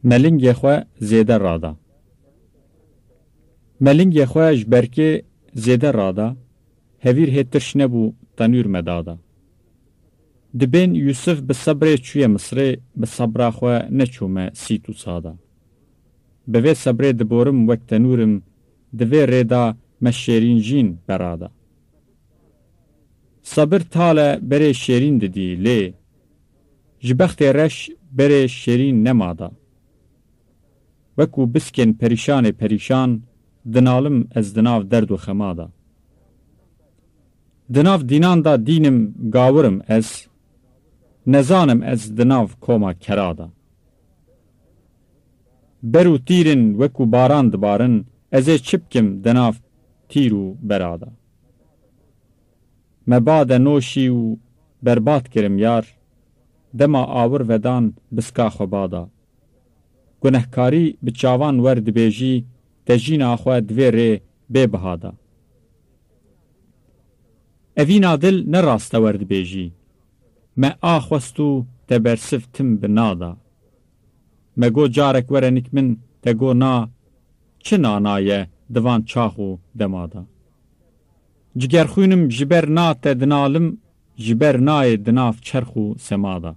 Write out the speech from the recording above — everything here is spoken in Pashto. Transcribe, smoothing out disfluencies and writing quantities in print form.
ملنگ خو زیده رادا. ملنگ خو جبرکه زیده رادا، هویر هترش نبو تنور مدادا. دبین یوسف به صبر چوی مصر به صبر خو نچومه سیتو سادا. به وی صبر دبورم وقت تنورم دوی ریدا مشیرین جین برادا. صبر تاله بره شیرین ددی لی، جبخت رش بره شیرین نمادا. وکو بسکن پریشان پریشان، دنالم از دناف درد و خمادا. دناف دینان دا دینم گاورم از، نزانم از دناف کوما کرادا. برو تیرن وکو باران دبارن، از چپکم دناف تیرو برادا. مباد نوشی و برباد کرم یار، دما آور ودان بسکا خبادا. گنهکاری بچاوان ورد بیجی، تجین آخواه دوی ری بی بهادا. اوینا دل نراست ورد بیجی، ما آخوستو تبرسف تم بنادا. مگو جارک ورنک من تگو نا، چه نانایه دوان چاخو دمادا. جگر خونم جبر نا تدنالم، جبر نای دناف چرخو سمادا.